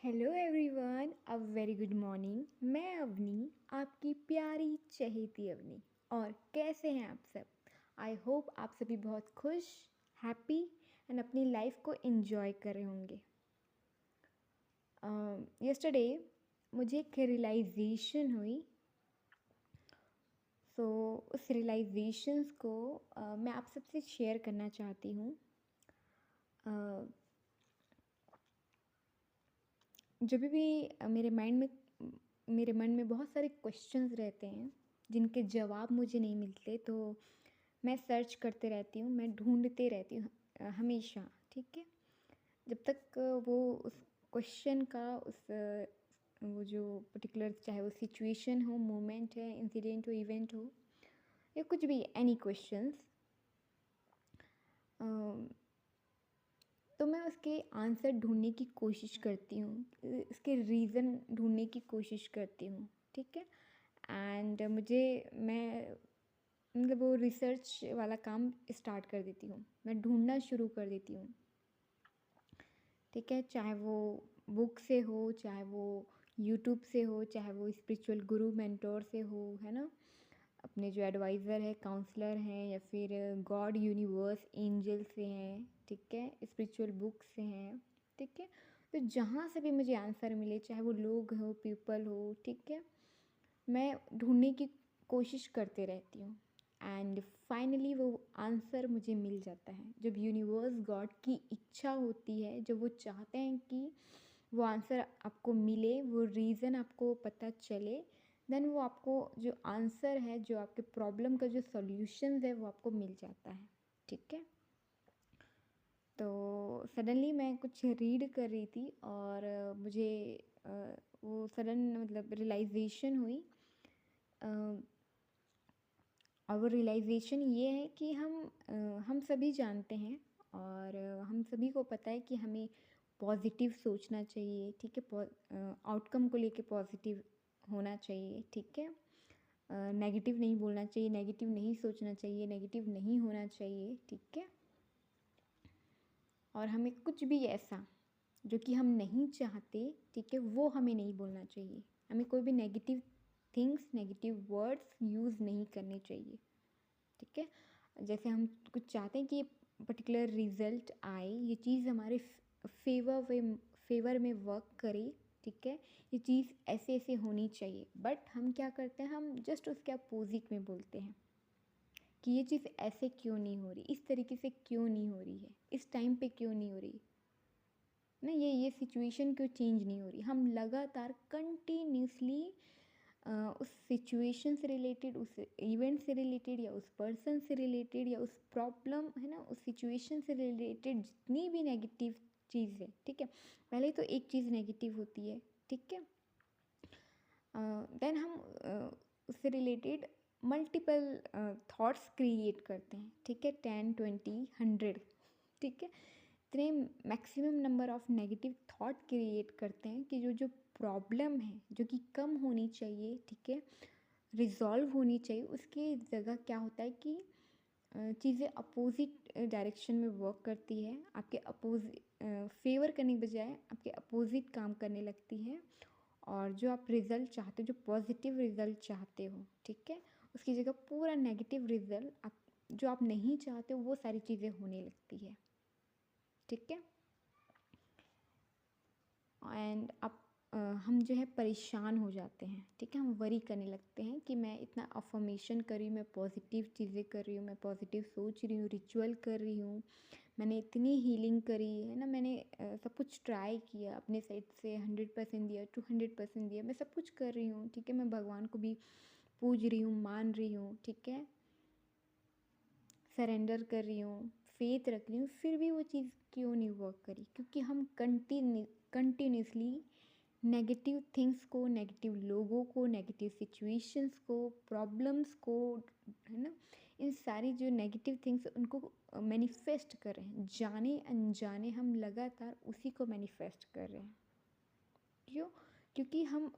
Hello everyone, a very good morning. मैं अवनी, आपकी प्यारी चहेती अवनी। और कैसे हैं आप सब? आई होप आप सभी बहुत खुश, हैप्पी एंड अपनी लाइफ को एंजॉय कर रहे होंगे। यस्टरडे मुझे एक रियलाइजेशन हुई। उस रियलाइजेशंस को मैं आप सबसे शेयर करना चाहती हूँ। जब भी मेरे मन में बहुत सारे क्वेश्चंस रहते हैं जिनके जवाब मुझे नहीं मिलते, तो मैं सर्च करते रहती हूँ, मैं ढूंढते रहती हूँ हमेशा। ठीक है, जब तक वो उस क्वेश्चन का वो जो पर्टिकुलर, चाहे वो सिचुएशन हो, मोमेंट है, इंसिडेंट हो, इवेंट हो, या कुछ भी, एनी क्वेश्चंस, तो मैं उसके आंसर ढूँढने की कोशिश करती हूँ, इसके रीज़न ढूँढने की कोशिश करती हूँ। ठीक है, एंड मैं मतलब वो रिसर्च वाला काम स्टार्ट कर देती हूँ, मैं ढूँढना शुरू कर देती हूँ। ठीक है, चाहे वो बुक से हो, चाहे वो यूट्यूब से हो, चाहे वो स्पिरिचुअल गुरु मेंटोर से हो, है ना, अपने जो एडवाइज़र है, काउंसलर हैं, या फिर गॉड, यूनिवर्स, एंजल से हैं। ठीक है, स्पिरिचुअल बुक से हैं। ठीक है, तो जहाँ से भी मुझे आंसर मिले, चाहे वो लोग हो, पीपल हो, ठीक है, मैं ढूंढने की कोशिश करते रहती हूँ। एंड फाइनली वो आंसर मुझे मिल जाता है। जब यूनिवर्स, गॉड की इच्छा होती है, जब वो चाहते हैं कि वो आंसर आपको मिले, वो रीज़न आपको पता चले, देन वो आपको जो आंसर है, जो आपके प्रॉब्लम का जो सॉल्यूशन है, वो आपको मिल जाता है। ठीक है, तो सडनली मैं कुछ रीड कर रही थी और मुझे वो सडन मतलब रियलाइजेशन हुई। और वो रियलाइजेशन ये है कि हम सभी जानते हैं, और हम सभी को पता है कि हमें पॉजिटिव सोचना चाहिए। ठीक है, आउटकम को लेके पॉजिटिव होना चाहिए। ठीक है, नेगेटिव नहीं बोलना चाहिए, नेगेटिव नहीं सोचना चाहिए, नेगेटिव नहीं होना चाहिए। ठीक है, और हमें कुछ भी ऐसा जो कि हम नहीं चाहते, ठीक है, वो हमें नहीं बोलना चाहिए। हमें कोई भी negative things, negative words use नहीं करने चाहिए। ठीक है, जैसे हम कुछ चाहते हैं कि पर्टिकुलर रिज़ल्ट आए, ये चीज़ हमारे फेवर में वर्क करे। ठीक है, ये चीज़ ऐसे ऐसे होनी चाहिए, बट हम क्या करते हैं, हम जस्ट उसके अपोजिट में बोलते हैं कि ये चीज़ ऐसे क्यों नहीं हो रही, इस तरीके से क्यों नहीं हो रही है, इस टाइम पे क्यों नहीं हो रही ना, ये सिचुएशन क्यों चेंज नहीं हो रही। हम लगातार कंटिन्यूसली उस सिचुएशन से रिलेटेड, उस इवेंट से रिलेटेड, या उस पर्सन से रिलेटेड, या उस प्रॉब्लम, है ना, उस सिचुएशन से रिलेटेड जितनी भी नेगेटिव चीज़ है, ठीक है, पहले तो एक चीज़ नेगेटिव होती है। ठीक है, देन हम उससे रिलेटेड मल्टीपल थॉट्स क्रिएट करते हैं। ठीक है, 10, 20, 100, ठीक है, इतने maximum number of negative thought create करते हैं कि जो जो प्रॉब्लम है, जो कि कम होनी चाहिए, ठीक है, रिजॉल्व होनी चाहिए, उसके जगह क्या होता है कि चीज़ें अपोजिट डायरेक्शन में वर्क करती है, आपके अपोजिट फेवर करने के बजाय आपके अपोजिट काम करने लगती है। और जो आप रिज़ल्ट चाहते हो, जो पॉजिटिव रिज़ल्ट चाहते हो, ठीक है, उसकी जगह पूरा नेगेटिव रिज़ल्ट, आप जो आप नहीं चाहते हो, वो सारी चीज़ें होने लगती है। ठीक है, एंड अब हम जो है परेशान हो जाते हैं। ठीक है, हम वरी करने लगते हैं कि मैं इतना अफर्मेशन कर रही हूँ, मैं पॉजिटिव चीज़ें कर रही हूँ, मैं पॉजिटिव सोच रही हूँ, रिचुअल कर रही हूँ, मैंने इतनी हीलिंग करी है ना, मैंने सब कुछ ट्राई किया, अपने साइड से 100% दिया, 200% दिया, मैं सब कुछ कर रही हूँ। ठीक है, मैं भगवान को भी पूज रही हूँ, मान रही हूँ, ठीक है, सरेंडर कर रही हूँ, फेथ रख रही हूँ, फिर भी वो चीज़ क्यों नहीं वर्क करी? क्योंकि हम कंटिन्यूसली नेगेटिव थिंग्स को, नेगेटिव लोगों को, नेगेटिव सिचुएशंस को, प्रॉब्लम्स को, है ना, इन सारी जो नेगेटिव थिंग्स उनको मैनिफेस्ट कर रहे हैं, जाने अनजाने हम लगातार उसी को मैनिफेस्ट कर रहे हैं। क्यों? क्योंकि हम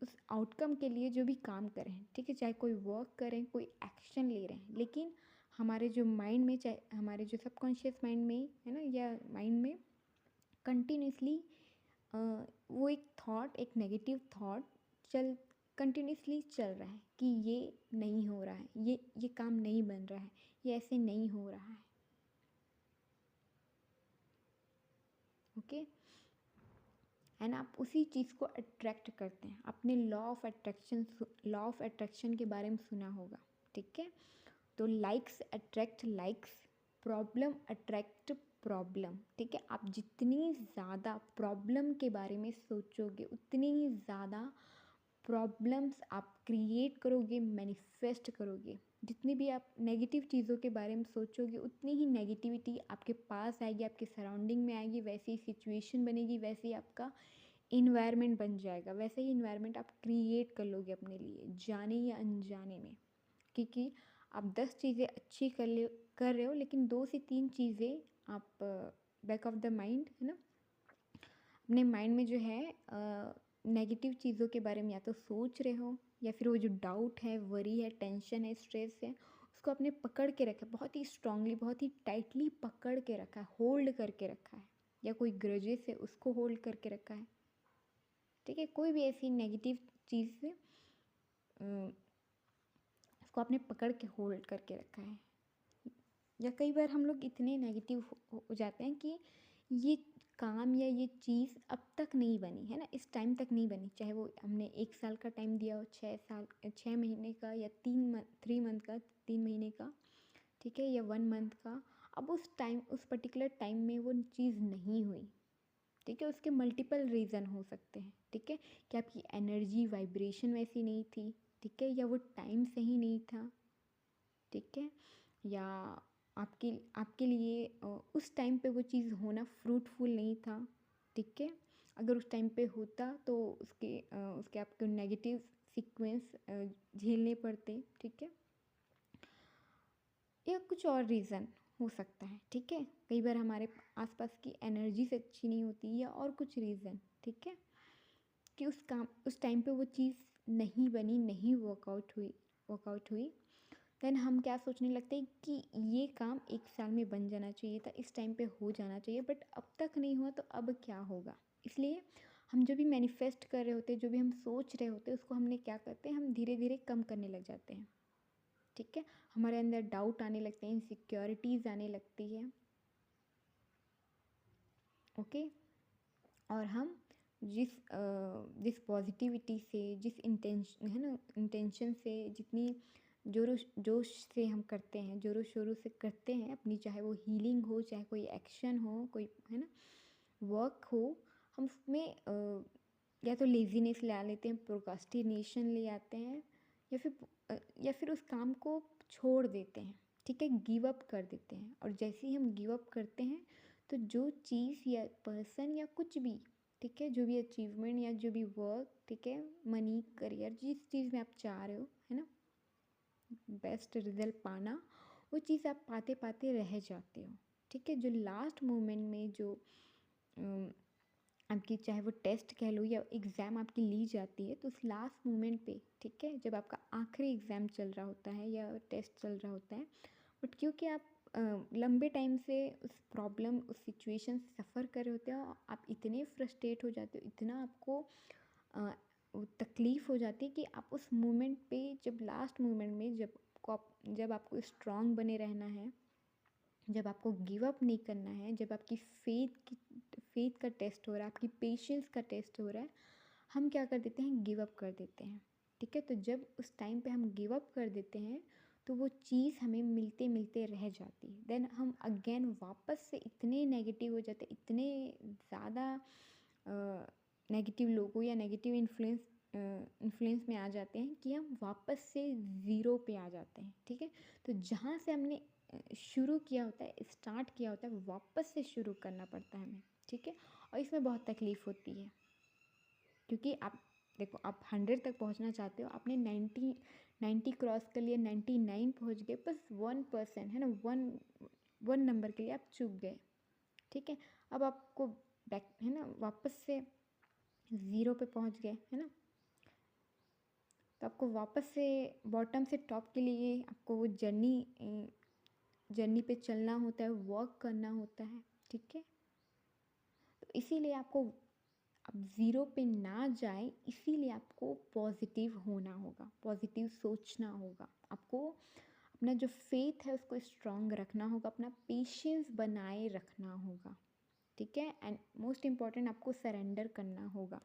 उस आउटकम के लिए जो भी काम कर रहे हैं, ठीक है, चाहे कोई वर्क करें, कोई एक्शन ले रहे हैं, लेकिन हमारे जो माइंड में, चाहे हमारे जो सबकॉन्शियस माइंड में, है ना, या माइंड में कंटिन्यूसली वो एक थॉट, एक नेगेटिव थॉट चल कंटिन्यूसली चल रहा है कि ये नहीं हो रहा है, ये काम नहीं बन रहा है, ये ऐसे नहीं हो रहा है। ओके, एंड आप उसी चीज़ को अट्रैक्ट करते हैं। आपने लॉ ऑफ अट्रैक्शन के बारे में सुना होगा, ठीक है। तो likes attract likes, problem attract problem, ठीक है। आप जितनी ज़्यादा प्रॉब्लम के बारे में सोचोगे उतनी ही ज़्यादा प्रॉब्लम्स आप क्रिएट करोगे, मैनिफेस्ट करोगे। जितनी भी आप नेगेटिव चीज़ों के बारे में सोचोगे उतनी ही नेगेटिविटी आपके पास आएगी, आपके सराउंडिंग में आएगी, वैसी ही सिचुएशन बनेगी, वैसे ही आपका इन्वायरमेंट बन जाएगा, वैसे ही इन्वायरमेंट आप क्रिएट कर लोगे अपने लिए, जाने या अनजाने में। क्योंकि आप 10 चीज़ें अच्छी कर रहे हो, लेकिन 2 से 3 चीज़ें आप बैक ऑफ द माइंड, है ना, अपने माइंड में जो है नेगेटिव चीज़ों के बारे में या तो सोच रहे हो, या फिर वो जो डाउट है, वरी है, टेंशन है, स्ट्रेस है, उसको आपने पकड़ के रखा है, बहुत ही स्ट्रांगली, बहुत ही टाइटली पकड़ के रखा है, होल्ड करके रखा है, या कोई ग्रजेस है उसको होल्ड करके रखा है, ठीक है। कोई भी ऐसी नेगेटिव चीज़ से उसको आपने पकड़ के होल्ड करके रखा है। या कई बार हम लोग इतने नेगेटिव हो जाते हैं कि ये काम या ये चीज़ अब तक नहीं बनी है ना, इस टाइम तक नहीं बनी, चाहे वो हमने 1 साल का टाइम दिया हो, 6 महीने का, या 3 मंथ का, 3 महीने का, ठीक है, या 1 मंथ का। अब उस पर्टिकुलर टाइम में वो चीज़ नहीं हुई, ठीक है। उसके मल्टीपल रीज़न हो सकते हैं, ठीक है, कि आपकी एनर्जी वाइब्रेशन वैसी नहीं थी, ठीक है, या वो टाइम सही नहीं था, ठीक है, या आपके आपके लिए उस टाइम पे वो चीज़ होना फ्रूटफुल नहीं था, ठीक है। अगर उस टाइम पे होता तो उसके आपको नेगेटिव सीक्वेंस झेलने पड़ते, ठीक है, या कुछ और रीज़न हो सकता है, ठीक है। कई बार हमारे आसपास की एनर्जी से अच्छी नहीं होती, या और कुछ रीज़न, ठीक है, कि उस टाइम पे वो चीज़ नहीं बनी, नहीं वर्कआउट हुई। देन हम क्या सोचने लगते हैं कि ये काम 1 साल में बन जाना चाहिए था, इस टाइम पे हो जाना चाहिए, बट अब तक नहीं हुआ, तो अब क्या होगा। इसलिए हम जो भी मैनिफेस्ट कर रहे होते हैं, जो भी हम सोच रहे होते हैं, उसको हमने क्या करते हैं, हम धीरे धीरे कम करने लग जाते हैं, ठीक है। हमारे अंदर डाउट आने लगते हैं, इनसिक्योरिटीज़ आने लगती है, ओके। और हम जिस पॉजिटिविटी से, जिस इंटेंशन है ना, इंटेंशन से, जितनी जोरों जोश से हम करते हैं, जोरों शोरों से करते हैं अपनी, चाहे वो हीलिंग हो, चाहे कोई एक्शन हो, कोई है ना वर्क हो, हम उसमें या तो लेजीनेस ले आ लेते हैं, प्रोक्रास्टिनेशन ले आते हैं, या फिर उस काम को छोड़ देते हैं, ठीक है, गिव अप कर देते हैं। और जैसे ही हम गिव अप करते हैं, तो जो चीज़ या पर्सन या कुछ भी, ठीक है, जो भी अचीवमेंट या जो भी वर्क, ठीक है, मनी, करियर, जिस चीज़ में आप चाह रहे हो, है ना, बेस्ट रिजल्ट पाना, वो चीज़ आप पाते पाते रह जाते हो, ठीक है। जो लास्ट मोमेंट में जो अम, आपकी, चाहे वो टेस्ट कह लो या एग्ज़ाम आपकी ली जाती है, तो उस लास्ट मोमेंट पे, ठीक है, जब आपका आखिरी एग्ज़ाम चल रहा होता है या टेस्ट चल रहा होता है, बट क्योंकि आप लंबे टाइम से उस प्रॉब्लम, उस सिचुएशन से सफ़र कर रहे होते हो, आप इतने फ्रस्ट्रेट हो जाते हो, इतना आपको अ, वो तकलीफ़ हो जाती है कि आप उस मोमेंट पे, जब लास्ट मोमेंट में, जब आपको स्ट्रांग बने रहना है, जब आपको गिव अप नहीं करना है, जब आपकी फेथ का टेस्ट हो रहा है, आपकी पेशेंस का टेस्ट हो रहा है, हम क्या कर देते हैं, गिव अप कर देते हैं, ठीक है। तो जब उस टाइम पे हम गिव अप कर देते हैं, तो वो चीज़ हमें मिलते मिलते रह जाती है। देन हम अगेन वापस से इतने नेगेटिव हो जाते, इतने ज़्यादा नेगेटिव लोगों या नेगेटिव इन्फ्लुएंस में आ जाते हैं कि हम वापस से ज़ीरो पे आ जाते हैं, ठीक है। तो जहाँ से हमने शुरू किया होता है, स्टार्ट किया होता है, वापस से शुरू करना पड़ता है हमें, ठीक है। और इसमें बहुत तकलीफ़ होती है, क्योंकि आप देखो, आप 100 तक पहुंचना चाहते हो, आपने 90 क्रॉस कर लिया, 99 पहुंच गए, बस 1% है ना, वन नंबर के लिए आप चूक गए, ठीक है। अब आपको बैक, है ना, वापस से ज़ीरो पे पहुंच गए, है ना। तो आपको वापस से बॉटम से टॉप के लिए आपको वो जर्नी पे चलना होता है, वर्क करना होता है, ठीक है। तो इसीलिए आपको ज़ीरो पे ना जाए, इसीलिए आपको पॉजिटिव होना होगा, पॉजिटिव सोचना होगा। आपको अपना जो फेथ है उसको स्ट्रांग रखना होगा, अपना पेशेंस बनाए रखना होगा, ठीक है। एंड मोस्ट इम्पॉर्टेंट, आपको सरेंडर करना होगा,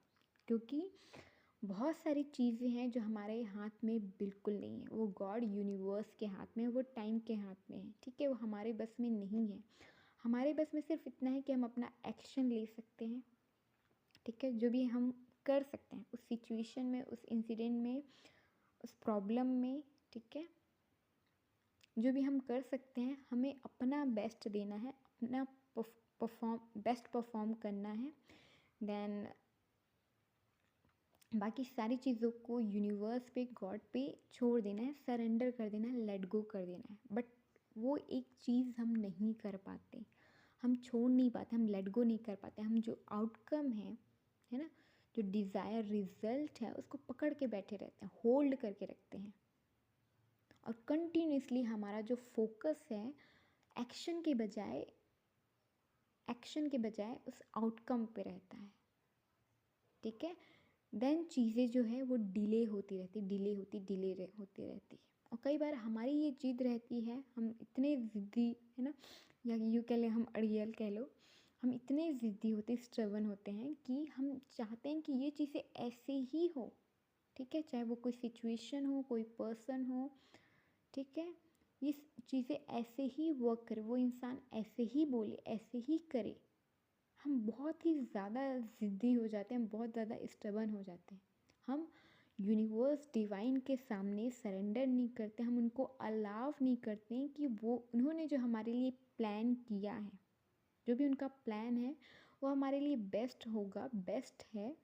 क्योंकि बहुत सारी चीज़ें हैं जो हमारे हाथ में बिल्कुल नहीं है। वो गॉड यूनिवर्स के हाथ में है, वो टाइम के हाथ में है, ठीक है। वो हमारे बस में नहीं है। हमारे बस में सिर्फ इतना है कि हम अपना एक्शन ले सकते हैं, ठीक है। जो भी हम कर सकते हैं उस सिचुएशन में, उस इंसिडेंट में, उस प्रॉब्लम में, ठीक है। जो भी हम कर सकते हैं, हमें अपना बेस्ट देना है, अपना बेस्ट परफॉर्म करना है। देन बाकी सारी चीज़ों को यूनिवर्स पे, गॉड पे छोड़ देना है, सरेंडर कर देना है, लेट गो कर देना है। बट वो एक चीज़ हम नहीं कर पाते, हम छोड़ नहीं पाते, हम लेट गो नहीं कर पाते। हम जो आउटकम है ना, जो डिज़ायर रिजल्ट है, उसको पकड़ के बैठे रहते हैं, होल्ड करके रखते हैं। और कंटिन्यूसली हमारा जो फोकस है एक्शन के बजाय उस आउटकम पे रहता है, ठीक है। देन चीज़ें जो है वो डिले होती रहती होती रहती है। और कई बार हमारी ये जिद रहती है, हम इतने ज़िद्दी, है ना, या यूँ कह लें, हम अड़ियल कह लो, हम इतने ज़िद्दी होते, स्टबर्न होते हैं कि हम चाहते हैं कि ये चीज़ें ऐसे ही हो, ठीक है। चाहे वो कोई सिचुएशन हो, कोई पर्सन हो, ठीक है। ये चीज़ें ऐसे ही वर्क करे, वो इंसान ऐसे ही बोले, ऐसे ही करे। हम बहुत ही ज़्यादा ज़िद्दी हो जाते हैं, बहुत ज़्यादा स्टबर्न हो जाते हैं। हम यूनिवर्स डिवाइन के सामने सरेंडर नहीं करते, हम उनको अलाव नहीं करते कि वो उन्होंने जो हमारे लिए प्लान किया है, जो भी उनका प्लान है वो हमारे लिए बेस्ट होगा, बेस्ट है,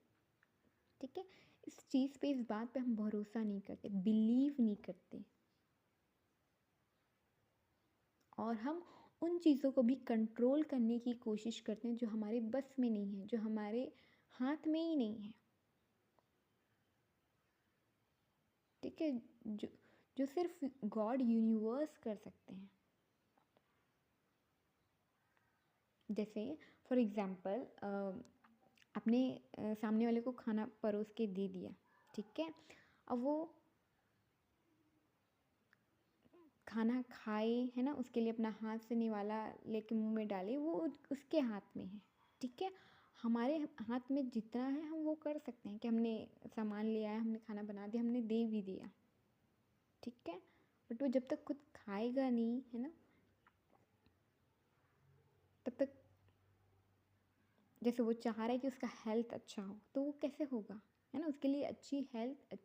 ठीक है। इस चीज़ पे, इस बात पे हम भरोसा नहीं करते, बिलीव नहीं करते। और हम उन चीज़ों को भी कंट्रोल करने की कोशिश करते हैं जो हमारे बस में नहीं है, जो हमारे हाथ में ही नहीं है, ठीक है। जो जो सिर्फ गॉड यूनिवर्स कर सकते हैं। जैसे फॉर एग्ज़ाम्पल, अपने सामने वाले को खाना परोस के दे दिया, ठीक है। अब वो खाना खाए, है ना, उसके लिए अपना हाथ से निवाला लेके मुंह में डाले, वो उसके हाथ में है, ठीक है। हमारे हाथ में जितना है हम वो कर सकते हैं कि हमने सामान लिया है, हमने खाना बना दिया, हमने दे भी दिया, ठीक है। बट वो जब तक खुद खाएगा नहीं, है ना, तब तक, जैसे वो चाह रहा है कि उसका हेल्थ अच्छा हो, तो वो कैसे होगा, है ना। उसके लिए अच्छी हेल्थ,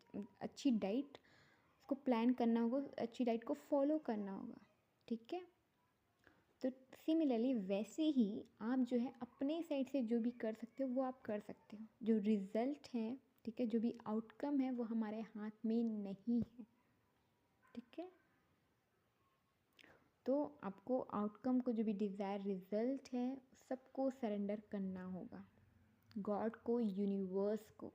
अच्छी डाइट उसको प्लान करना होगा, अच्छी डाइट को फॉलो करना होगा, ठीक है। तो सिमिलरली वैसे ही आप जो है अपने साइड से जो भी कर सकते हो वो आप कर सकते हो। जो रिज़ल्ट है, ठीक है, जो भी आउटकम है वो हमारे हाथ में नहीं है, ठीक है। तो आपको आउटकम को, जो भी डिज़ायर रिज़ल्ट है, सबको सरेंडर करना होगा, गॉड को, यूनिवर्स को,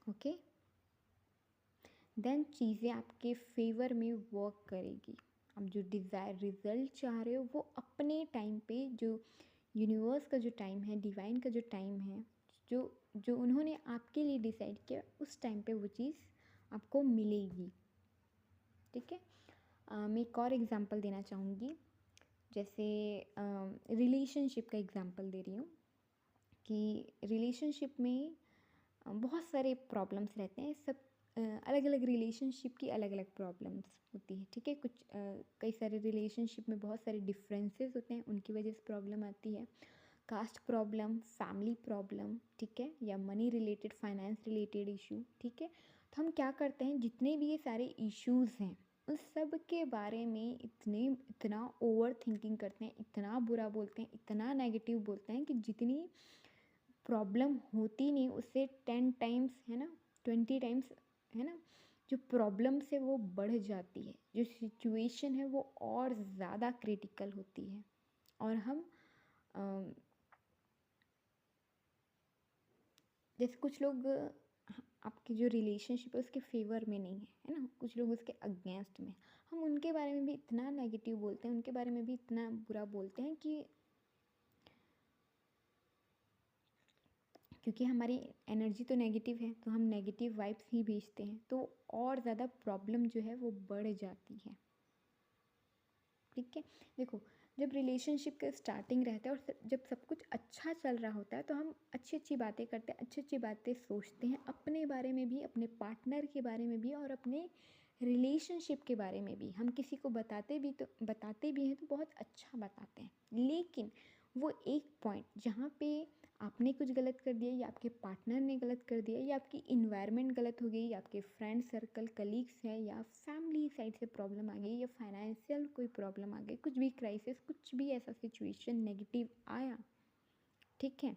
ओके। देन चीज़ें आपके फेवर में वर्क करेगी। आप जो डिज़ायर रिज़ल्ट चाह रहे हो वो अपने टाइम पे, जो यूनिवर्स का जो टाइम है, डिवाइन का जो टाइम है, जो जो उन्होंने आपके लिए डिसाइड किया, उस टाइम पे वो चीज़ आपको मिलेगी, ठीक है। मैं एक और एग्ज़ाम्पल देना चाहूँगी। जैसे रिलेशनशिप का एग्ज़ाम्पल दे रही हूँ कि रिलेशनशिप में बहुत सारे प्रॉब्लम्स रहते हैं। सब अलग अलग रिलेशनशिप की अलग अलग प्रॉब्लम्स होती है, ठीक है। कुछ कई सारे रिलेशनशिप में बहुत सारे डिफरेंसेस होते हैं, उनकी वजह से प्रॉब्लम आती है। कास्ट प्रॉब्लम, फैमिली प्रॉब्लम, ठीक है, या money related, finance related issue, ठीक है। तो हम क्या करते हैं, जितने भी ये सारे इश्यूज़ हैं उन सब के बारे में इतना ओवर थिंकिंग करते हैं, इतना बुरा बोलते हैं, इतना नेगेटिव बोलते हैं कि जितनी प्रॉब्लम होती नहीं उससे 10 टाइम्स, है ना, 20 टाइम्स, है ना, जो प्रॉब्लम से वो बढ़ जाती है, जो सिचुएशन है वो और ज़्यादा क्रिटिकल होती है। और हम जैसे कुछ लोग आपकी जो रिलेशनशिप है उसके फेवर में नहीं है ना, कुछ लोग उसके अगेंस्ट में, हम उनके बारे में भी इतना नेगेटिव बोलते हैं, उनके बारे में भी इतना बुरा बोलते हैं कि क्योंकि हमारी एनर्जी तो नेगेटिव है, तो हम नेगेटिव वाइब्स ही भेजते हैं, तो और ज़्यादा प्रॉब्लम जो है वो बढ़ जाती है। ठीक है, देखो, जब रिलेशनशिप का स्टार्टिंग रहता है और जब सब कुछ अच्छा चल रहा होता है तो हम अच्छी अच्छी बातें करते हैं, अच्छी अच्छी बातें सोचते हैं, अपने बारे में भी, अपने पार्टनर के बारे में भी और अपने रिलेशनशिप के बारे में भी। हम किसी को बताते भी हैं तो बहुत अच्छा बताते हैं, लेकिन वो एक पॉइंट जहाँ पे आपने कुछ गलत कर दिया या आपके पार्टनर ने गलत कर दिया या आपकी इन्वायरमेंट गलत हो गई या आपके फ्रेंड सर्कल कलीग्स हैं या फैमिली साइड से प्रॉब्लम आ गई या फाइनेंशियल कोई प्रॉब्लम आ गई, कुछ भी क्राइसिस, कुछ भी ऐसा सिचुएशन नेगेटिव आया, ठीक है,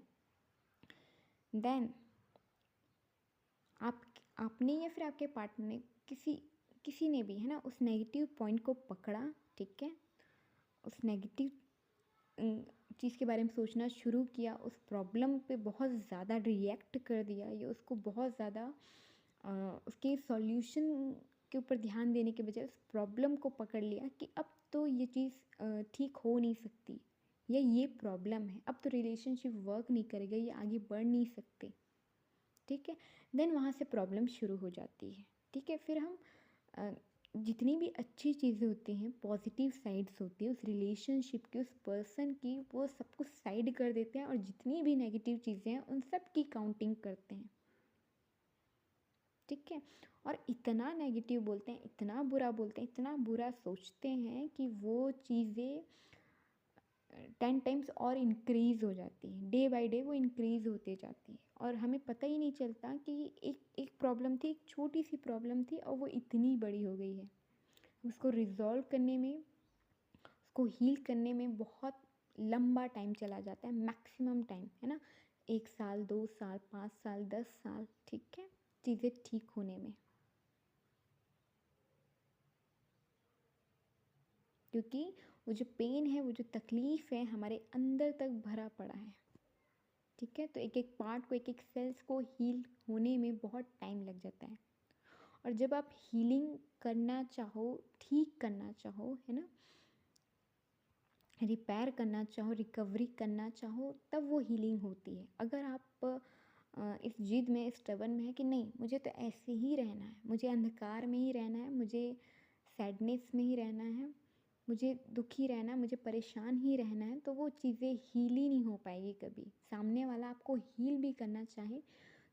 देन आपने या फिर आपके पार्टनर ने किसी ने भी, है ना, उस नेगेटिव पॉइंट को पकड़ा, ठीक है, उस नेगेटिव चीज़ के बारे में सोचना शुरू किया, उस प्रॉब्लम पे बहुत ज़्यादा रिएक्ट कर दिया या उसको बहुत ज़्यादा उसके सॉल्यूशन के ऊपर ध्यान देने के बजाय उस प्रॉब्लम को पकड़ लिया कि अब तो ये चीज़ ठीक हो नहीं सकती या ये प्रॉब्लम है, अब तो रिलेशनशिप वर्क नहीं करेगा, ये आगे बढ़ नहीं सकते, ठीक है, देन वहाँ से प्रॉब्लम शुरू हो जाती है। ठीक है, फिर हम जितनी भी अच्छी चीज़ें होती हैं, पॉजिटिव साइड्स होती है उस रिलेशनशिप की, उस पर्सन की, वो सब कुछ साइड कर देते हैं और जितनी भी नेगेटिव चीज़ें हैं उन सब की काउंटिंग करते हैं। ठीक है, और इतना नेगेटिव बोलते हैं, इतना बुरा बोलते हैं, इतना बुरा सोचते हैं कि वो चीज़ें 10 टाइम्स और इंक्रीज़ हो जाती है, डे बाय डे वो इंक्रीज़ होते जाती है और हमें पता ही नहीं चलता कि एक एक प्रॉब्लम थी, एक छोटी सी प्रॉब्लम थी और वो इतनी बड़ी हो गई है। उसको रिज़ॉल्व करने में, उसको हील करने में बहुत लंबा टाइम चला जाता है, मैक्सिमम टाइम, है ना, 1 साल, 2 साल, 5 साल, 10 साल, ठीक है, चीज़ें ठीक होने में, क्योंकि वो जो पेन है, वो जो तकलीफ़ है हमारे अंदर तक भरा पड़ा है। ठीक है, तो एक एक पार्ट को, एक एक सेल्स को हील होने में बहुत टाइम लग जाता है और जब आप हीलिंग करना चाहो, ठीक करना चाहो, है ना, रिपेयर करना चाहो, रिकवरी करना चाहो, तब वो हीलिंग होती है। अगर आप इस जिद में, स्टबन में है कि नहीं मुझे तो ऐसे ही रहना है, मुझे अंधकार में ही रहना है, मुझे सैडनेस में ही रहना है, मुझे दुखी रहना है, मुझे परेशान ही रहना है, तो वो चीज़ें हील ही नहीं हो पाएगी कभी। सामने वाला आपको हील भी करना चाहे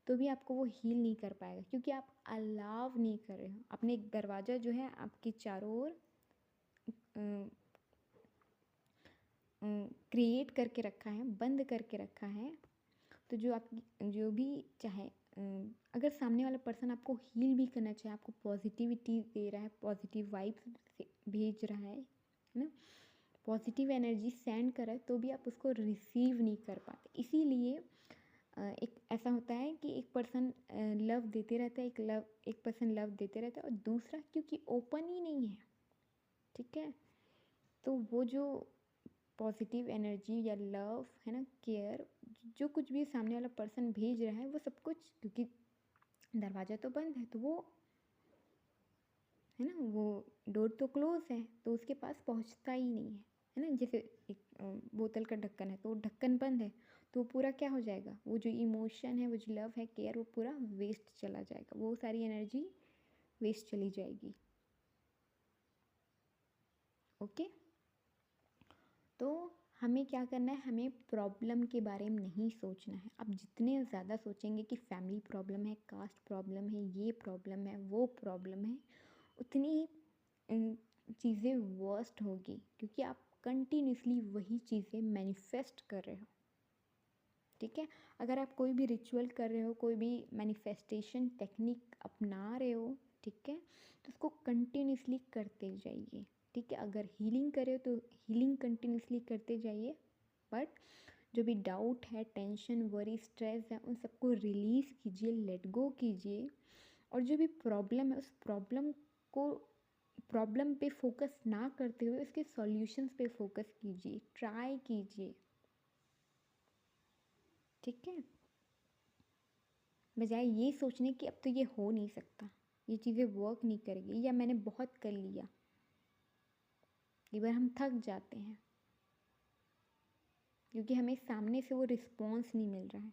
तो भी आपको वो हील नहीं कर पाएगा, क्योंकि आप अलाव नहीं कर रहे हो। अपने एक दरवाज़ा जो है आपके चारों ओर क्रिएट करके रखा है, बंद करके रखा है, तो जो भी चाहे, अगर सामने वाला पर्सन आपको हील भी करना चाहे, आपको पॉजिटिविटी दे रहा है, पॉजिटिव वाइब्स भेज रहा है ना, पॉजिटिव एनर्जी सेंड कर रहा है, तो भी आप उसको रिसीव नहीं कर पाते। इसीलिए एक ऐसा होता है कि एक पर्सन लव देते रहता है, एक पर्सन लव देते रहता है और दूसरा क्योंकि ओपन ही नहीं है, ठीक है, तो वो जो पॉजिटिव एनर्जी या लव, है ना, केयर, जो कुछ भी सामने वाला पर्सन भेज रहा है, वो सब कुछ, क्योंकि दरवाज़ा तो बंद है तो वो, है ना, वो डोर तो क्लोज है तो उसके पास पहुंचता ही नहीं है ना, जैसे एक बोतल का ढक्कन है तो वो ढक्कन बंद है तो वो पूरा क्या हो जाएगा, वो जो इमोशन है, वो जो लव है, केयर, वो पूरा वेस्ट चला जाएगा, वो सारी एनर्जी वेस्ट चली जाएगी। ओके, तो हमें क्या करना है, हमें प्रॉब्लम के बारे में नहीं सोचना है। आप जितने ज़्यादा सोचेंगे कि फैमिली प्रॉब्लम है, कास्ट प्रॉब्लम है, ये प्रॉब्लम है, वो प्रॉब्लम है, उतनी ही चीज़ें वर्स्ट होगी, क्योंकि आप कंटिन्यूसली वही चीज़ें मैनिफेस्ट कर रहे हो। ठीक है, अगर आप कोई भी रिचुअल कर रहे हो, कोई भी मैनिफेस्टेशन टेक्निक अपना रहे हो, ठीक है, तो उसको कंटिन्यूसली करते जाइए। ठीक है, अगर हीलिंग करे तो हीलिंग कंटिन्यूसली करते जाइए, बट जो भी डाउट है, टेंशन, वरी, स्ट्रेस है, उन सबको रिलीज़ कीजिए, लेट गो कीजिए, और जो भी प्रॉब्लम है उस प्रॉब्लम पे फोकस ना करते हुए उसके सॉल्यूशंस पे फोकस कीजिए, ट्राई कीजिए। ठीक है, बजाय ये सोचने कि अब तो ये हो नहीं सकता, ये चीज़ें वर्क नहीं करेगी या मैंने बहुत कर लिया, कई बार हम थक जाते हैं क्योंकि हमें सामने से वो रिस्पॉन्स नहीं मिल रहा है,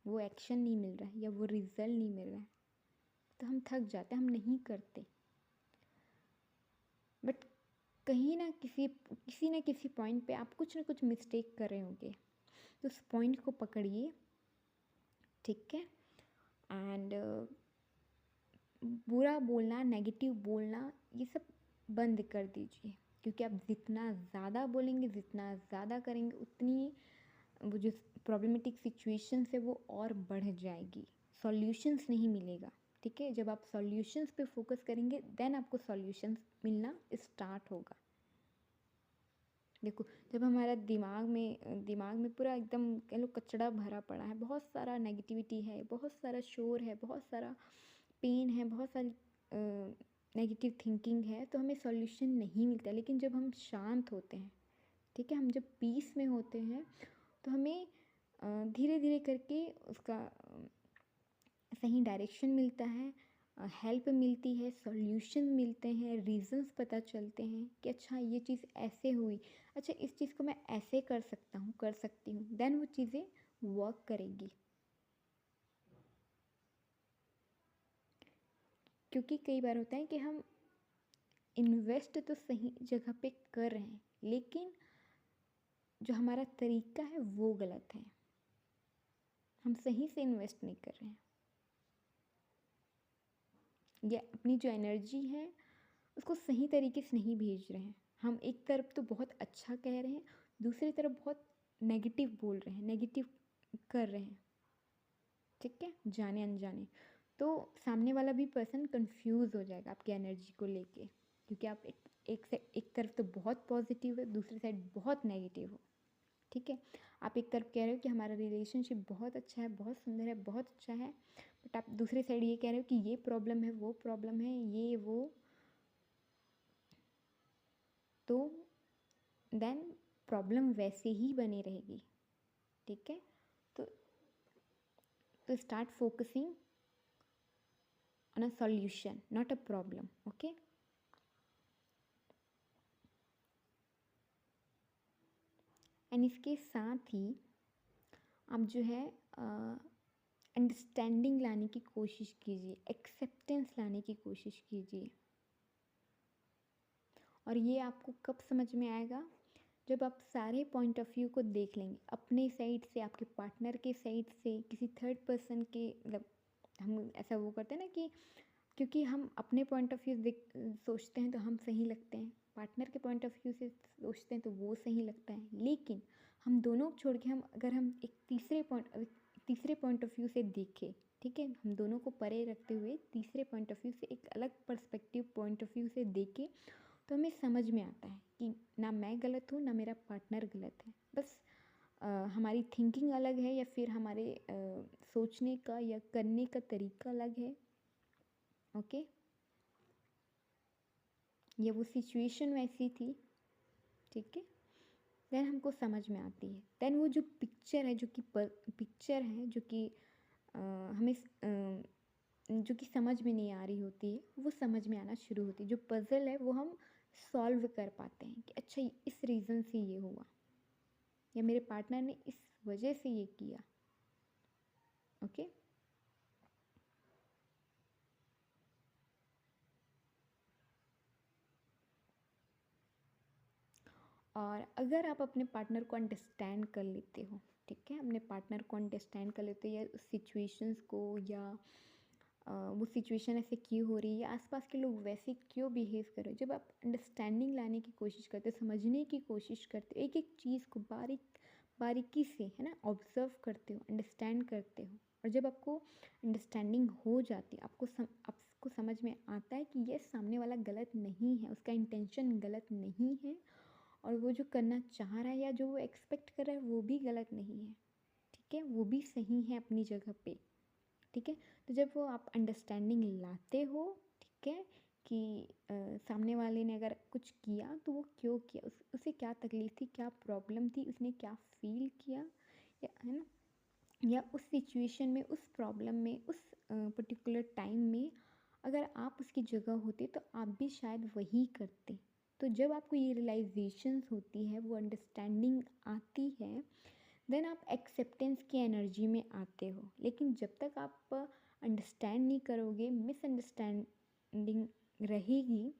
वो एक्शन नहीं मिल रहा है या वो रिज़ल्ट नहीं मिल रहा है, तो हम थक जाते हैं, हम नहीं करते। बट कहीं ना किसी ना किसी पॉइंट पे आप कुछ ना कुछ मिस्टेक कर रहे होंगे, तो उस पॉइंट को पकड़िए, ठीक है। एंड बुरा बोलना, नेगेटिव बोलना, ये सब बंद कर दीजिए, क्योंकि आप जितना ज़्यादा बोलेंगे, जितना ज़्यादा करेंगे, उतनी वो जो प्रॉब्लमेटिक सिचुएशन है वो और बढ़ जाएगी, सॉल्यूशंस नहीं मिलेगा, ठीक है। जब आप सॉल्यूशंस पे फोकस करेंगे देन आपको सॉल्यूशंस मिलना स्टार्ट होगा। देखो, जब हमारा दिमाग में पूरा एकदम कह लो कचड़ा भरा पड़ा है, बहुत सारा नेगेटिविटी है, बहुत सारा शोर है, बहुत सारा पेन है, बहुत सारी नेगेटिव थिंकिंग है, तो हमें सॉल्यूशन नहीं मिलता। लेकिन जब हम शांत होते हैं, ठीक है, हम जब पीस में होते हैं, तो हमें धीरे धीरे करके उसका सही डायरेक्शन मिलता है, हेल्प मिलती है, सॉल्यूशन मिलते हैं, रीजंस पता चलते हैं कि अच्छा ये चीज़ ऐसे हुई, अच्छा इस चीज़ को मैं ऐसे कर सकता हूँ, कर सकती हूँ, देन वो चीज़ें वर्क करेगी। क्योंकि कई बार होता है कि हम इन्वेस्ट तो सही जगह पे कर रहे हैं, लेकिन जो हमारा तरीका है वो गलत है, हम सही से इन्वेस्ट नहीं कर रहे हैं, या अपनी जो एनर्जी है उसको सही तरीके से नहीं भेज रहे हैं। हम एक तरफ तो बहुत अच्छा कह रहे हैं, दूसरी तरफ बहुत नेगेटिव बोल रहे हैं, नेगेटिव कर रहे हैं, ठीक है, जाने अनजाने। तो सामने वाला भी पर्सन कंफ्यूज हो जाएगा आपकी एनर्जी को लेके, क्योंकि आप एक तरफ तो बहुत पॉजिटिव है, दूसरी साइड बहुत नेगेटिव हो, ठीक है। आप एक तरफ कह रहे हो कि हमारा रिलेशनशिप बहुत अच्छा है, बहुत सुंदर है, बहुत अच्छा है, बट आप दूसरी साइड ये कह रहे हो कि ये प्रॉब्लम है, वो प्रॉब्लम है, ये वो, तो देन प्रॉब्लम वैसे ही बनी रहेगी, ठीक है। तो start focusing on a solution, not a problem, okay. And इसके साथ ही आप जो है अंडरस्टैंडिंग लाने की कोशिश कीजिए, एक्सेप्टेंस लाने की कोशिश कीजिए। और ये आपको कब समझ में आएगा? जब आप सारे पॉइंट ऑफ व्यू को देख लेंगे, अपने साइड से, आपके पार्टनर के साइड से, किसी थर्ड पर्सन के, मतलब हम ऐसा वो करते हैं ना कि क्योंकि हम अपने पॉइंट ऑफ व्यू देख सोचते हैं तो हम सही लगते हैं, पार्टनर के पॉइंट ऑफ व्यू से सोचते हैं तो वो सही लगता है, लेकिन हम दोनों को छोड़ के अगर हम एक तीसरे पॉइंट ऑफ व्यू से देखें, ठीक है, हम दोनों को परे रखते हुए तीसरे पॉइंट ऑफ व्यू से, एक अलग पर्सपेक्टिव पॉइंट ऑफ व्यू से देखें, तो हमें समझ में आता है कि ना मैं गलत हूँ ना मेरा पार्टनर गलत है, बस हमारी थिंकिंग अलग है, या फिर हमारे सोचने का या करने का तरीका अलग है, ओके। या वो सिचुएशन वैसी थी, ठीक है, देन हमको समझ में आती है। देन वो जो पिक्चर है, जो कि हमें जो कि समझ में नहीं आ रही होती है, वो समझ में आना शुरू होती है। जो पज़ल है वो हम सॉल्व कर पाते हैं कि अच्छा इस रीज़न से ये हुआ, या मेरे पार्टनर ने इस वजह से ये किया, ओके। और अगर आप अपने पार्टनर को अंडरस्टैंड कर लेते हो, ठीक है, अपने पार्टनर को अंडरस्टैंड कर लेते हो, या उस सिचुएशंस को, या वो सिचुएशन ऐसे क्यों हो रही है, आसपास के लोग वैसे क्यों बिहेव कर रहे हो, जब आप अंडरस्टैंडिंग लाने की कोशिश करते हो, समझने की कोशिश करते हो, एक एक चीज़ को बारीकी से, है ना, ऑब्जर्व करते हो, अंडरस्टैंड करते हो, और जब आपको अंडरस्टैंडिंग हो जाती है, आपको समझ में आता है कि ये सामने वाला गलत नहीं है, उसका इंटेंशन गलत नहीं है, और वो जो करना चाह रहा है या जो वो एक्सपेक्ट कर रहा है वो भी गलत नहीं है, ठीक है, वो भी सही है अपनी जगह पे, ठीक है। तो जब वो आप अंडरस्टैंडिंग लाते हो, ठीक है, कि सामने वाले ने अगर कुछ किया तो वो क्यों किया, उसे क्या तकलीफ़ थी, क्या प्रॉब्लम थी, उसने क्या फ़ील किया, या है ना, या उस सिचुएशन में, उस प्रॉब्लम में, उस पर्टिकुलर टाइम में अगर आप उसकी जगह होते तो आप भी शायद वही करते। तो जब आपको ये रियलाइजेशंस होती है, वो अंडरस्टैंडिंग आती है, देन आप एक्सेप्टेंस की एनर्जी में आते हो। लेकिन जब तक आप अंडरस्टैंड नहीं करोगे, मिसअंडरस्टैंडिंग रहेगी,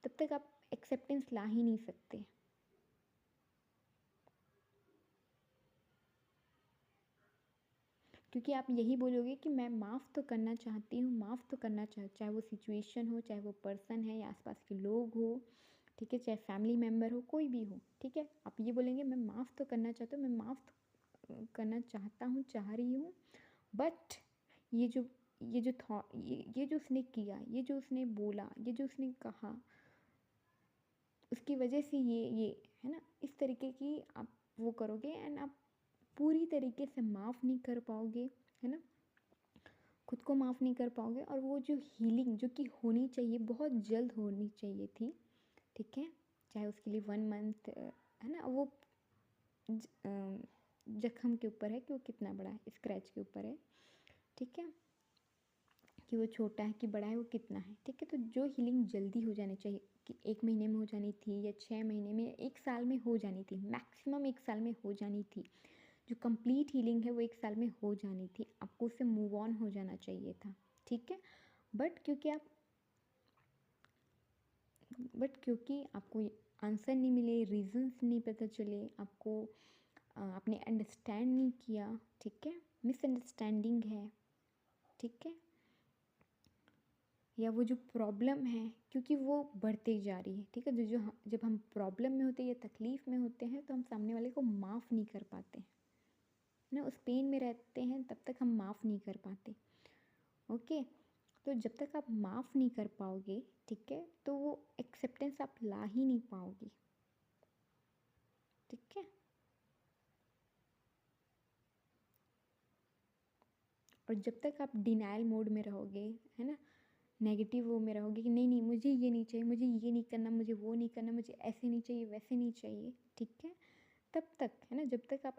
तब तक आप एक्सेप्टेंस ला ही नहीं सकते। क्योंकि आप यही बोलोगे कि मैं माफ़ तो करना चाहती हूँ, माफ़ तो करना चाहे वो सिचुएशन हो, चाहे वो पर्सन है या आसपास के लोग हो, ठीक है, चाहे फैमिली मेम्बर हो, कोई भी हो, ठीक है। आप ये बोलेंगे मैं माफ़ तो करना चाहता हूँ, मैं माफ़ तो करना चाहता हूँ, चाह रही हूँ, बट ये जो ये जो उसने किया, ये जो उसने बोला, ये जो उसने कहा, उसकी वजह से ये है ना, इस तरीके की आप वो करोगे एंड आप पूरी तरीके से माफ़ नहीं कर पाओगे, है ना, खुद को माफ़ नहीं कर पाओगे। और वो जो हीलिंग जो कि होनी चाहिए, बहुत जल्द होनी चाहिए थी, ठीक है, चाहे उसके लिए 1 मंथ है ना, वो जख्म के ऊपर है कि वो कितना बड़ा है, स्क्रैच के ऊपर है, ठीक है, कि वो छोटा है कि बड़ा है, वो कितना है, ठीक है। तो जो हीलिंग जल्दी हो जानी चाहिए कि 1 महीने में हो जानी थी या 6 महीने में, 1 साल में हो जानी थी, मैक्सिमम 1 साल में हो जानी थी। जो कंप्लीट हीलिंग है वो 1 साल में हो जानी थी, आपको उससे मूव ऑन हो जाना चाहिए था, ठीक है। बट क्योंकि आपको आंसर नहीं मिले, रीजंस नहीं पता चले आपको, आपने अंडरस्टैंड नहीं किया, ठीक है, मिसअंडरस्टैंडिंग है, ठीक है, या वो जो प्रॉब्लम है क्योंकि वो बढ़ते जा रही है, ठीक है। जब हम प्रॉब्लम में होते हैं या तकलीफ़ में होते हैं तो हम सामने वाले को माफ़ नहीं कर पाते हैं ना, उस पेन में रहते हैं, तब तक हम माफ़ नहीं कर पाते। ओके, तो जब तक आप माफ़ नहीं कर पाओगे, ठीक है, तो वो एक्सेप्टेंस आप ला ही नहीं पाओगे, ठीक है। और जब तक आप डिनायल मोड में रहोगे, है ना, नेगेटिव वो में रहोगे कि नहीं नहीं मुझे ये नहीं चाहिए, मुझे ये नहीं करना, मुझे वो नहीं करना, मुझे ऐसे नहीं चाहिए, वैसे नहीं चाहिए, ठीक है, तब तक, है ना, जब तक आप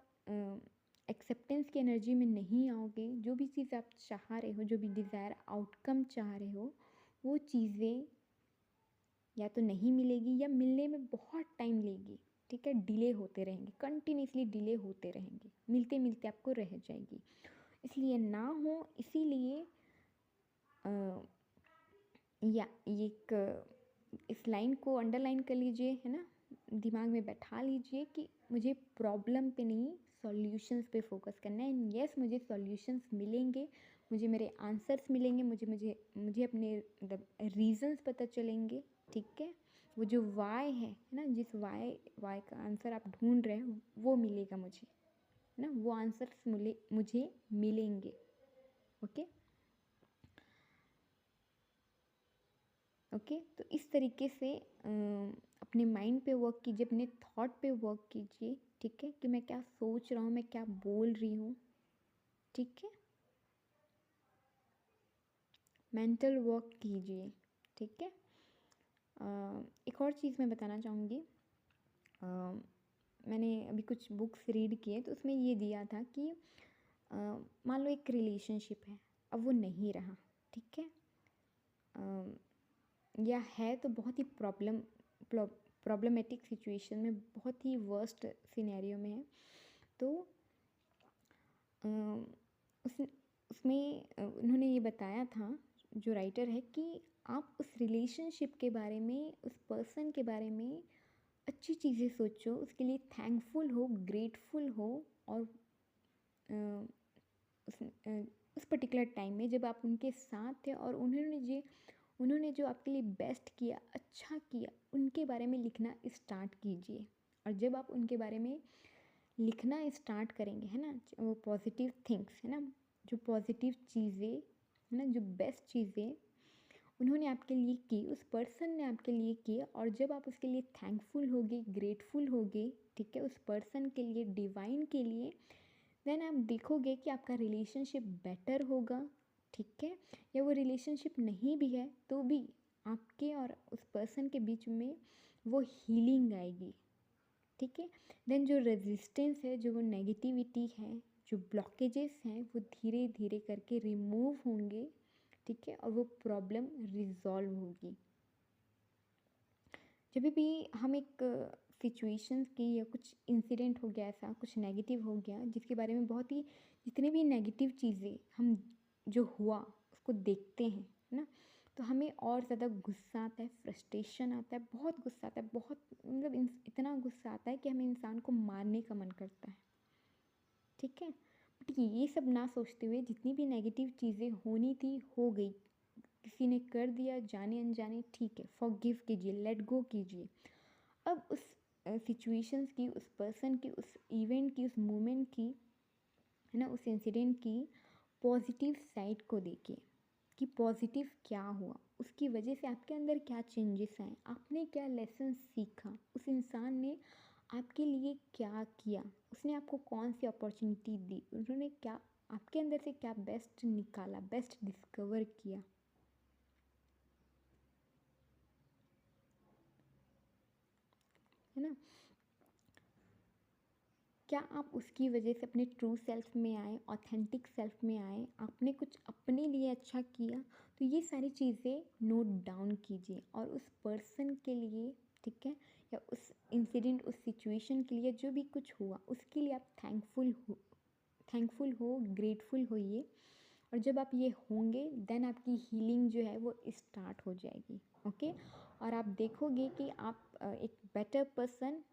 एक्सेप्टेंस की एनर्जी में नहीं आओगे, जो भी चीज़ आप चाह रहे हो, जो भी डिज़ायर आउटकम चाह रहे हो, वो चीज़ें या तो नहीं मिलेगी या मिलने में बहुत टाइम लेगी, ठीक है, डिले होते रहेंगे, कंटिन्यूसली डिले होते रहेंगे, मिलते मिलते आपको रह जाएगी। इसलिए ना हो, इसीलिए या ये एक इस लाइन को अंडरलाइन कर लीजिए, है ना, दिमाग में बैठा लीजिए कि मुझे प्रॉब्लम पे नहीं, सॉल्यूशंस पे फोकस करना है। एंड यस, मुझे सॉल्यूशंस मिलेंगे, मुझे मेरे आंसर्स मिलेंगे, मुझे मुझे मुझे अपने मतलब रीजंस पता चलेंगे, ठीक है। वो जो वाई है ना, जिस वाई का आंसर आप ढूंढ रहे हैं वो मिलेगा मुझे, है ना, वो आंसर्स मुझे मिलेंगे। ओके ओके, तो इस तरीके से अपने माइंड पे वर्क कीजिए, अपने थॉट पे वर्क कीजिए, ठीक है, कि मैं क्या सोच रहा हूँ, मैं क्या बोल रही हूँ, ठीक है, मेंटल वर्क कीजिए, ठीक है। एक और चीज़ मैं बताना चाहूँगी, मैंने अभी कुछ बुक्स रीड किए तो उसमें ये दिया था कि मान लो एक रिलेशनशिप है, अब वो नहीं रहा, ठीक है, या है तो बहुत ही प्रॉब्लमेटिक सिचुएशन में, बहुत ही वर्स्ट सिनेरियो में है। तो उस उसमें उन्होंने ये बताया था, जो राइटर है, कि आप उस रिलेशनशिप के बारे में, उस पर्सन के बारे में अच्छी चीज़ें सोचो, उसके लिए थैंकफुल हो, ग्रेटफुल हो, और उस पर्टिकुलर टाइम में जब आप उनके साथ थे और उन्होंने जो आपके लिए बेस्ट किया, अच्छा किया, उनके बारे में लिखना स्टार्ट कीजिए। और जब आप उनके बारे में लिखना स्टार्ट करेंगे, है ना, वो पॉजिटिव थिंग्स, है ना, जो पॉजिटिव चीज़ें, है ना, जो बेस्ट चीज़ें उन्होंने आपके लिए की, उस पर्सन ने आपके लिए की, और जब आप उसके लिए थैंकफुल होगे, ग्रेटफुल होगे, ठीक है, उस पर्सन के लिए, डिवाइन के लिए, देन आप देखोगे कि आपका रिलेशनशिप बेटर होगा, ठीक है। या वो रिलेशनशिप नहीं भी है तो भी आपके और उस पर्सन के बीच में वो हीलिंग आएगी, ठीक है। देन जो रेजिस्टेंस है, जो वो नेगेटिविटी है, जो ब्लॉकेजेस हैं, वो धीरे धीरे करके रिमूव होंगे, ठीक है, और वो प्रॉब्लम रिजॉल्व होगी। जब भी हम एक सिचुएशंस की या कुछ इंसिडेंट हो गया, ऐसा कुछ नेगेटिव हो गया जिसके बारे में बहुत ही, जितने भी नेगेटिव चीज़ें हम जो हुआ उसको देखते हैं, है ना, तो हमें और ज़्यादा गुस्सा आता है, फ्रस्ट्रेशन आता है, बहुत गुस्सा आता है, बहुत मतलब इतना गुस्सा आता है कि हमें इंसान को मारने का मन करता है। ठीक है, बट ये सब ना सोचते हुए जितनी भी नेगेटिव चीज़ें होनी थी हो गई, किसी ने कर दिया जाने अनजाने, ठीक है, फॉरगिव कीजिए, लेट गो कीजिए। अब उस सिचुएशंस की, उस पर्सन की, उस इवेंट की, उस मोमेंट की, है ना, उस इंसिडेंट की पॉजिटिव साइड को देखिए कि पॉजिटिव क्या हुआ, उसकी वजह से आपके अंदर क्या चेंजेस आए, आपने क्या लेसन सीखा, उस इंसान ने आपके लिए क्या किया, उसने आपको कौन सी अपॉर्चुनिटी दी, उन्होंने क्या आपके अंदर से क्या बेस्ट निकाला, बेस्ट डिस्कवर किया, है ना। क्या आप उसकी वजह से अपने ट्रू सेल्फ में आए, ऑथेंटिक सेल्फ में आए, आपने कुछ अपने लिए अच्छा किया, तो ये सारी चीज़ें नोट डाउन कीजिए और उस पर्सन के लिए, ठीक है, या उस इंसिडेंट, उस सिचुएशन के लिए जो भी कुछ हुआ उसके लिए आप थैंकफुल हो, ग्रेटफुल होइए। और जब आप ये होंगे देन आपकी हीलिंग जो है वो स्टार्ट हो जाएगी। ओके, और आप देखोगे कि आप एक बेटर पर्सन,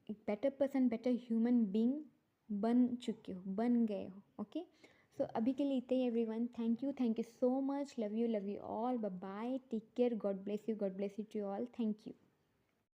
एक better person, better human being बन चुके हो, बन गए हो। ओके, सो अभी के लिए इतना ही everyone. Thank you so much, love you all, bye bye, take care, God bless you to all, thank you.